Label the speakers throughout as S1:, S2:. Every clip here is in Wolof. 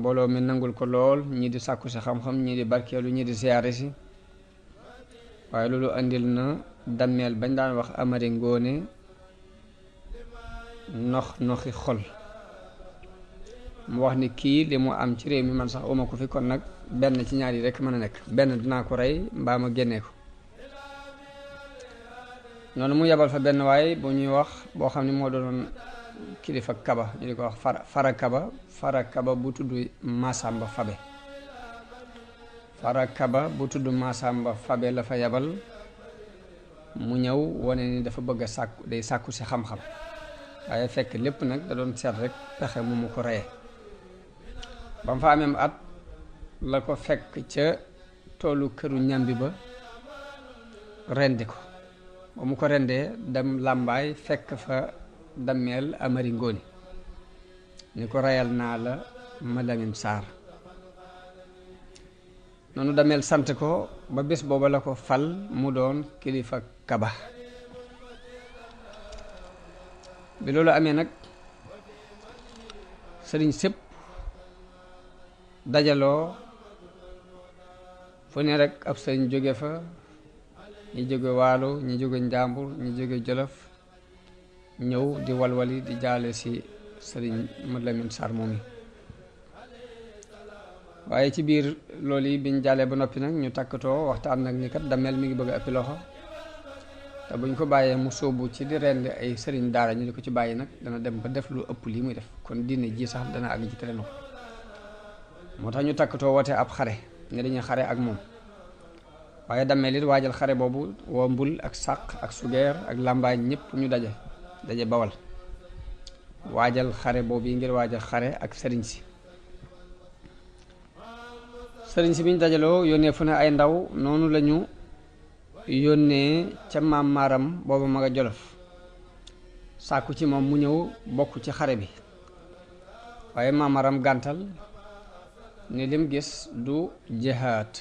S1: mbooloo mi nangul ko lool ñii di sàkku si xam-xam ñii di barkeelu ñii di siyaare si waaye loolu andil na dammeel bañ daan wax Amari Ngoone noxi xol mu wax ni kii li mu am ci réew mi man sax uma ko fi, kon nag benn ci ñaar yi rekk mën a nekk, benn dinaa ko rey mbaa ma génnee ko. noonu mu yebal fa benn waay bu ñuy wax boo xam ne moo doon kilifa kaba ñu di ko wax fara kaba bu tudd Masamba Fabe. fara kaba bu tudd Masamba Fabe la fa yebal mu ñëw wane ni dafa bëgg a sàkku si xam-xam, waaye fekk lépp nag da doon seet rek pexe mu ko reye. ba mu fa ameem at la ko fekk ca toolu këru ñambi ba rendi ko. ba mu ko rendee dem làmbaay fekk fa dammeel Amari Ngoone ni ko reyal naa la ma Lamin Saar. noonu dammeel sant ko ba bés booba la ko fal mu doon kilifa kaba. bi loolu amee nag sëriñ sépp dajaloo fu ne rek ab sëriñ jóge fa, ñi jóge waalo ñi jóge njàmbur ñi jóge jolof ñëw di walwali di jaale si sëriñ Mad Lamin Saar moom yi. waaye ci biir loolu yi biñ jaalee ba noppi nag ñu takkatoo waxtaan nag ni kat dammeel mi ngi bëgg a ëppi loxo, te buñ ko bàyyee mu sóobu ci di rend ay sëriñ daara ñu di ko ci bàyyi nag dana dem ba def lu ëpp lii muy def, kon diine ji sax dana àgg ci tere na ko. moo tax ñu takkatoo woote ab xare ne dañuy xare ak moom. waaye dammeel it waajal xare boobu woo mbul ak sàq ak sugeer ak làmbaay ñëpp ñu daje bawal waajal xare boobu yi ngir waajal xare ak sëriñ si bi ñu dajaloo yónnee fu ne ay ndaw. noonu lañu yónnee ca maam maaram booba ma nga jolof sàkku ci moom mu ñëw bokk ci xare bi, waaye maam maaram gàntal ni lim gis du jihaad,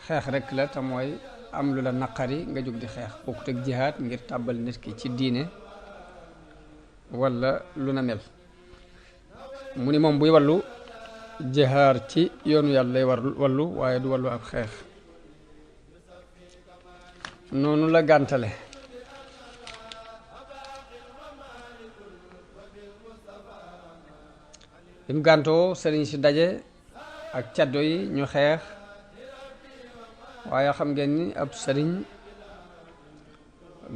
S1: xeex rekk la, te mooy am lu la naqari nga jóg di xeex, bokkut ak jihaad ngir tàbbal nit ki ci diine walla lu na mel. mu ni moom buy wallu jihaar ci yoonu yàlla lay wallu waaye du wallu ab xeex. noonu la gàntale. bi mu gàntoo sëriñ si daje ak caddo yi ñu xeex, waaye xam ngeen ni ab sëriñ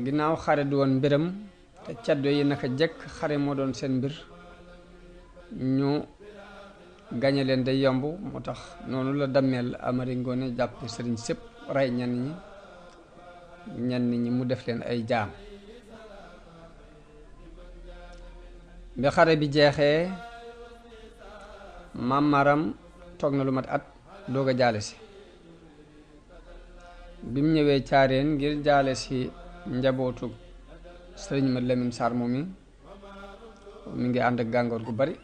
S1: ginnaaw xare du woon mbiram, te caddo yi naka jekk xare moo doon seen mbir, ñu gañe leen day yomb. moo tax noonu la dammeel Amari Ngoone jàpp sëriñ sépp rey ñenn ñi mu def leen ay jaam. bi xare bi jeexee maam Maram toog na lu mat at doog a jaale si. bi mu ñëwee caareen ngir jaale si njabootu sëriñ Mad Lamin Saar moom mi ngi ànd ak gàngoor gu bari,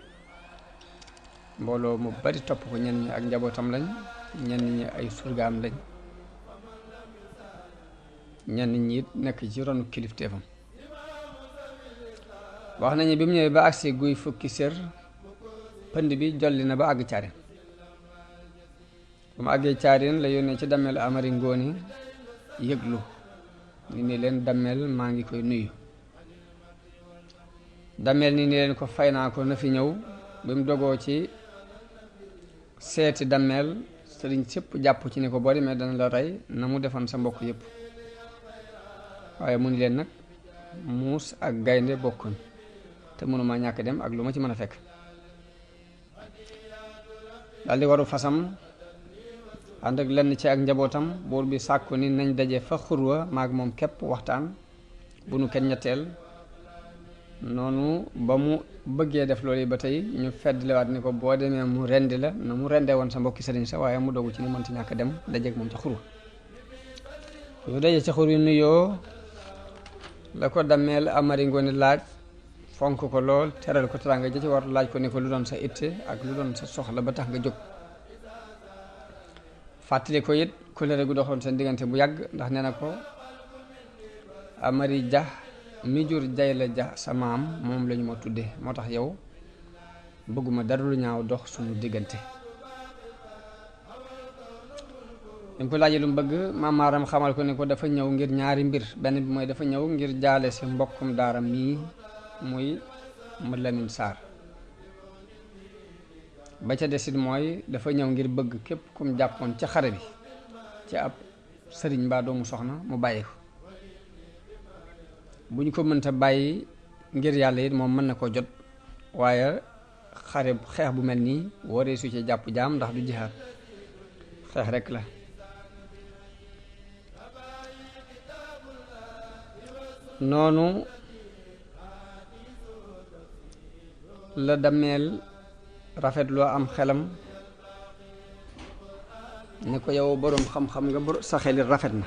S1: mbooloo mu bari topp ko, ñenn ñi ak njabootam lañ, ñenn ñi ay surgaam lañ, ñenn ñi it nekk ci ronu kilifteefam. wax nañu bi mu ñëwee ba agsi guy fukki sér pënd bi jolli na ba àgg caareen. bu mu àggee caareen la yónnee ci dammeel Amari Ngoone yëglu ni ne leen dammeel maa ngi koy nuyu. dammeel ni leen ko fay naa ko na fi ñëw. bi mu dogoo ci seeti dammeel sëriñ sépp jàpp ci ni ko boo demee dana la rey na mu defoon sa mbokk yëpp, waaye mu ni leen nag muus ak gaynde bokkuñ, te mënuma ñàkk dem ak lu ma ci mën a fekk. daldi waru fasam ànd ak lenn ci ak njabootam. buur bi sàkku ni nañ daje fa xurwa maag moom képp waxtaan bu nu kenn ñetteel. noonu ba mu bëggee def loolu yi ba tey ñu feddliwaat ni ko boo demee mu rendi la na mu rendee woon sa mbokki sëriñ sa, waaye mu dogu ci ni mënti ñàkk dem dajeeg moom ca xurwa. yu daje ca xur yu nuyoo la ko dammeel Amari Ngoone laaj, fonk ko lool, teral ko teraanga ja ci war, laaj ko ni ko lu doon sa itte ak lu doon sa soxla ba tax nga jóg. fàttali ko it kóllëre gu doxoon seen diggante bu yàgg, ndax nee na ko Amari Ja mi jur Jayla Ja sa maam moom lañu ma tudde, moo tax yow bëgguma dara lu ñaaw dox suñu diggante. bi mu ko laajee lu mu bëgg maam Maaram xamal ko ne ko dafa ñëw ngir ñaari mbir. benn bi mooy dafa ñëw ngir jaale si mbokkum daaram mii muy Mad Lamin Sarr. ba ca desit mooy dafa ñëw ngir bëgg képp kum jàppoon ca xare bi ci ab sëriñ mbaa doomu soxna mu bàyyi ko. bu ñu ko mënta bàyyi ngir yàlla it moom mën na ko jot, waaye xeex bu mel nii waree su ci jàpp jaam ndax du jihaad, xeex rekk la. noonu la Dameel rafetloo am xelam ne ko yow boroom xam-xam nga sa xel rafet na.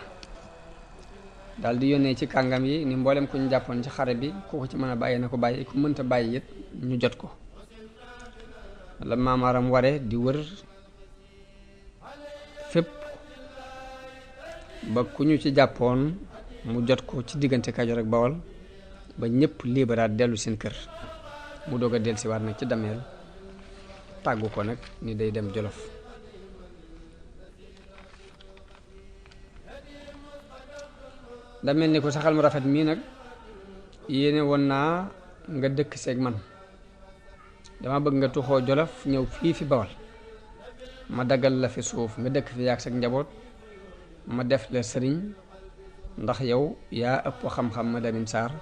S1: daal di yónnee ci kàngam yi ni mboolem ku ñu jàppoon ci xare bi ku ko ci mën a bàyyi na ko bàyyi, ku mënta bàyyi it ñu jot ko. la Maam Maaram ware di wër fépp ba ku ñu ci jàppoon mu jot ko ci diggante Kajoor ak Bawol ba ñëpp liberaat dellu seen kër. mu doog a dellusiwaat nag ci Dameel tàggu ko nag ni day dem Jolof. Dameel ni ko saxal mu rafet mii nag yéene woon naa nga dëkk seeg man, dama bëgg nga tuxoo Jolof ñëw fii fi Bawol, ma daggal la fi suuf nga dëkk fi yaag sag njaboot, ma def la sëriñ ndax yow yaa ëpp xam-xam Mad Lamin Sarr.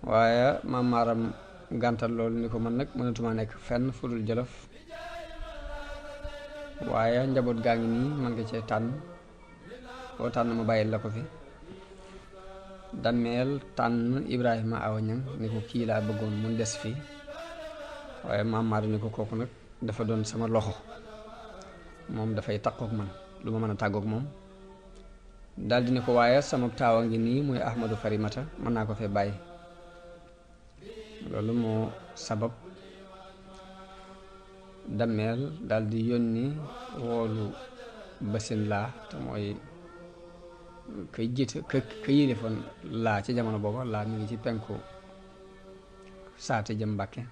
S1: waaye Maam Maaram gàntal loolu ni ko man nag mënatuma nekk fenn fu dul Jolof, waaye njaboot gaa ngi nii man nga cee tànn, boo tànn ma bàyyil la ko fi. Dameel tànn Ibrahima Awa Ñang ni ko kii laa bëggoon mun des fii, waaye Maam Maaram ni ko kooku nag dafa doon sama loxo, moom dafay takkook man, lu ma mën a tàggook moom. daldi ne ko waaye sama taawa ngi nii muy Ahmadou Farimata mën naa ko fee bàyyi. loolu moo sabab Dameel daldi yónni woolu Basin Laa te mooy kay jiite ka yilifoon Laa ci jamono booba. Laa mi ngi ci penku saate jëm Mbàkke.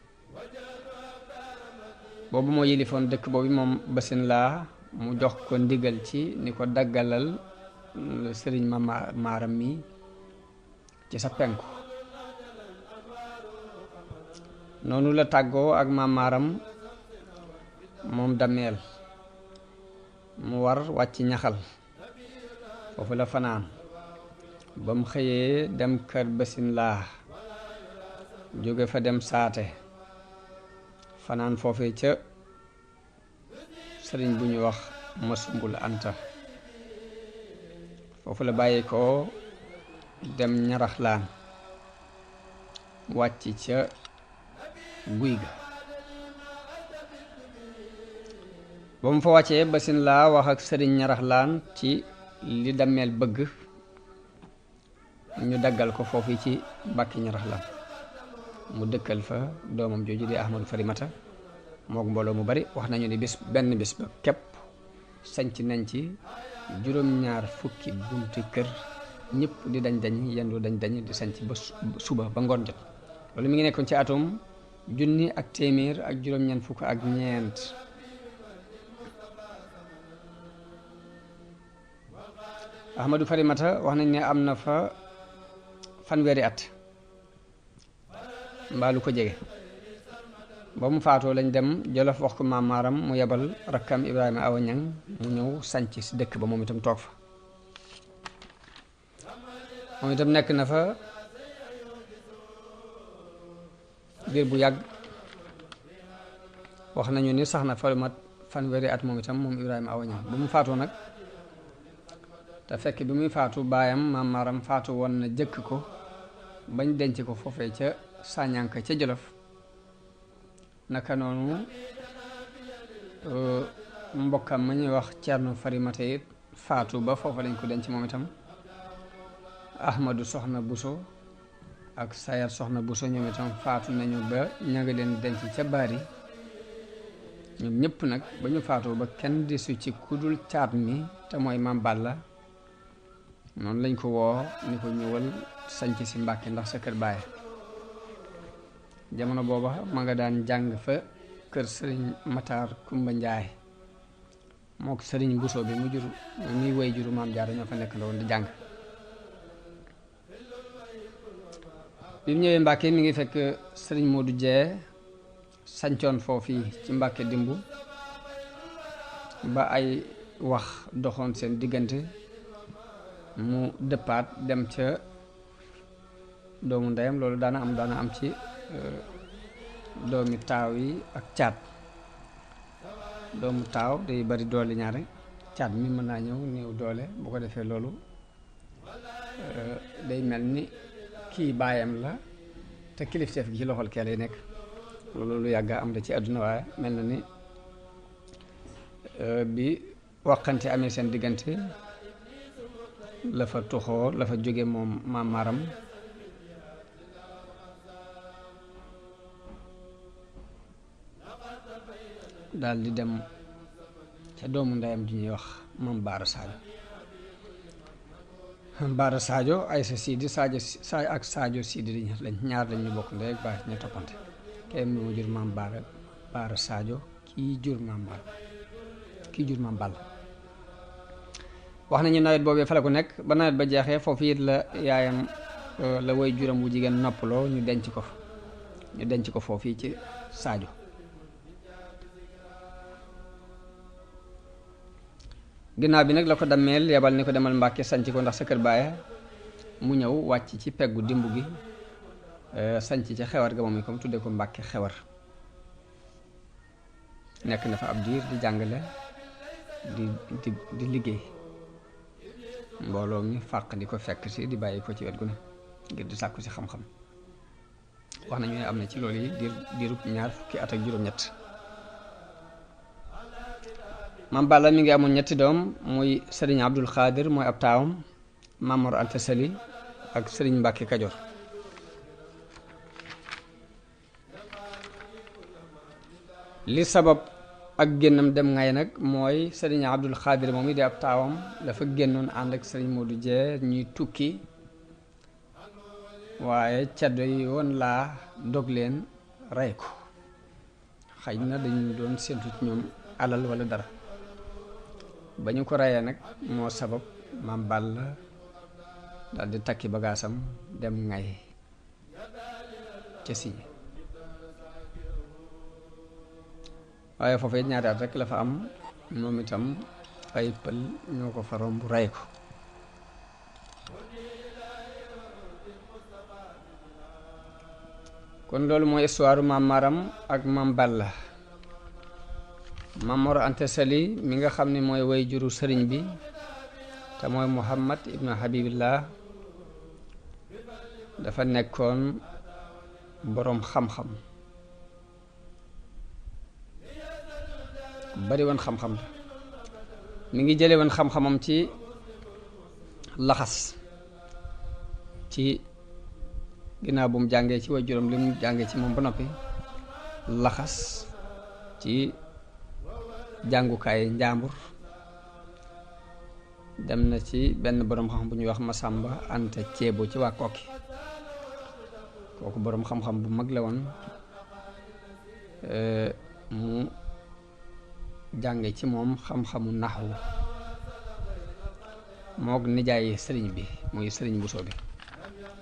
S1: boobu moo yilifoon dëkk boobu moom Basin Laa mu jox ko ndigal ci ni ko daggalal sëriñ Maaram mi ci sa penku. noonu la tàggoo ak Maam Maaram moom Dameel mu war wàcc ñaxal, foofu la fanaan ba mu xëyee dem kër Basin Laa, jóge fa dem saate, fanaan foofee ca sëriñ bu ñu wax Masumbul Anta. foofu la bàyyi ko dem Ñaraxlaan, wàcc ca guy ga. ba mu fa wàccee Basin Laa wax ak sëriñ Ñaraxlaan ci li Dameel bëgg ñu daggal ko foofu ci Mbàkke Ñaraxlaan, mu dëkkal fa doomam jooju di Ahmadou Farimata mook mbooloo mu bari. wax nañu ni benn bis ba képp sanc nañ ci juróom-ñaar fukki bunti kër, ñëpp di dañ yendu dañ di sanc ba suba ba ngoon jot. loolu mi ngi nekkoon ci atum 1944. Ahmadou Farimata wax nañ ne am na fa fanweeri at mbaa lu ko jege. ba mu faatoo lañ dem Jolof wax ko Maam Maaram mu yebal rakkam Ibrahima Awa Ñang mu ñëw sanc si dëkk ba moom itam toog fa. moom itam nekk na fa diir bu yàgg. wax nañu ni sax na fa mat fanweeri at moom itam moom Ibrahima Awa Ñang. ba mu faatoo nag te fekk bi muy faatu baayam Maam Maaram faatu woon na jëkk ko bañ denc ko foofee ca Sañanka ca Jolof. naka noonu mbokkam ma ñuy wax Ceerno Farimata it faatu ba foofa lañ ko denc moom itam. Ahmadu Soxna Buso ak Sayar Soxna Buso ñoom itam faatu nañu ba ña nga leen denc ca Baari. ñoom ñëpp nag ba ñu faatoo ba kenn desu ci kudul caat mi te mooy Maam Balla, noonu lañ ko woo ni ko ñëwal sanc si Mbàkke ndax sa kër baay. jamono booba ma nga daan jàng fa kër sëriñ Matar Kumba Njaay mook sëriñ Buso bi mu jur muy woy juru maam Jaara ñoo fa nekk la woon di jàng. bi mu ñëwee Mbàkke mi ngi fekk sëriñ Modou Jee sancoon foofii ci Mbàkke dimbu ba ay wax doxoon seen diggante mu dëppaat dem ca doomu ndeyam. loolu daana am ci doomi taaw yi ak caat. doomu taaw day bari doole ñaare, caat mi mën naa ñëw néew doole. bu ko defee loolu day mel ni kii baayam la te kilifteef gi ci loxol kee lay nekk. loolu lu yàgga am la ci àdduna, waaye mel na ni bi waxante amee seen diggante la fa tuxoo la fa jóge moom maam Maram daal di dem ca doomu ndeyam ju ñuy wax Mam Baara Sadio. Baara Sadio ay sa Sidi ak Sadio Sidi lañ ñaar lañ ñu bokk ndey ak baay ñu toppante. kenn moo jur Mam Baara Sadio kii jur Mam Balla. wax nañu nawet boobee fa la ko nekk ba nawet ba jeexee foofu it la yaayam la woy juram bu jigéen noppaloo ñu denc ko foofu ci Sadio. ginnaaw bi nag la ko dammeel yebal ni ko demal Mbàkke sanc ko ndax sa kër baaya. mu ñëw wàcc ci peggu dimb gi sanc ci xewar ga moom i comme tudde ko Mbàkke xewar. nekk na fa ab diir di jàngale di liggéey. mbooloo mi fàq di ko fekk si di bàyyi ko ci wet gu ne ngir di sàkku si xam-xam. wax nañu ne am na ci loolu yi diirub 20 at ak juróom-ñett. Mam Balla mi ngi amoon 3 doom muy sëriñ Abdul Xaadir mooy ab taawam, Mamor Anta Sali ak sëriñ Mbàkke Kajoor. li sabab ak génnam dem ngay nag mooy sëriñ Abdul Xaadir moom i di ab taawam dafa génnoon ànd ak sëriñ Modou Jee ñuy tukki, waaye caddo yi woon laa dog leen rey ko. xëy na dañu doon séntu ci ñoom alal wala dara. ba ñu ko reyee nag moo sabab Mam Balla dal di takki bagaasam dem ngay ca Signe. waaye foofu it ñaari at rek la fa am, moom itam ay pël ñoo ko fa romb rey ko. kon loolu mooy histoire Mam Maram ak Mam Balla. Mamor Anta Sali mi nga xam ne mooy way juru sëriñ bi te mooy Muhammad ibnu Habibillah dafa nekkoon boroom xam-xam bari woon xam-xam la. mi ngi jële woon xam-xamam ci laxas ci ginnaaw bu mu jàngee ci way juróom li mu jàngee ci moom ba noppi laxas ci jàngukaay njàmbur dem na ci benn boroom xam bu ñuy wax Masamba Anta Ceebo ci waa Kokki. kooku boroom xam-xam bu mag la woon, mu jànge ci moom xam-xamu naxwu mook nijaay sëriñ bi muy sëriñ Buso bi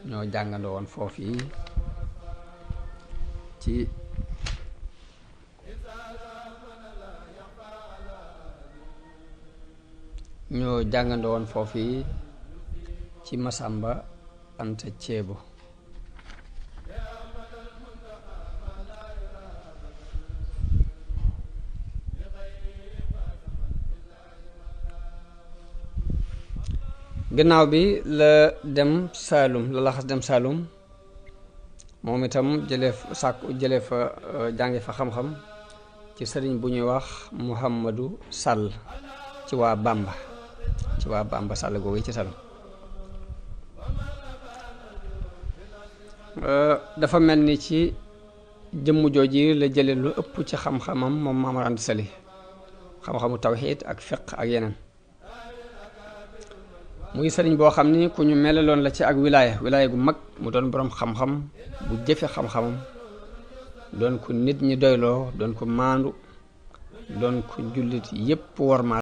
S1: ñoo jàngandoo woon foofu yi ci Masamba Anta Ceebo. gannaaw bi la dem Saalum la laxas dem Saalum moom itam jële fa jànge fa xam-xam ci sëriñ bu ñuy wax Muhammadu Sàll ci waa Bamba Sàll googu ci Saalum. dafa mel ni ci jëmm jooji la jële lu ëpp ci xam-xamam moom Mamor Anta Sali, xam-xamu tawxiid ak fiq ak yeneen. muy sëriñ boo xam ni ku ñu melaloon la ci ak wilaaya gu mag, mu doon boroom xam-xam bu jëfe xam-xamam doon ko nit ñi doyloo doon ko maandu doon ko jullit yépp wormaal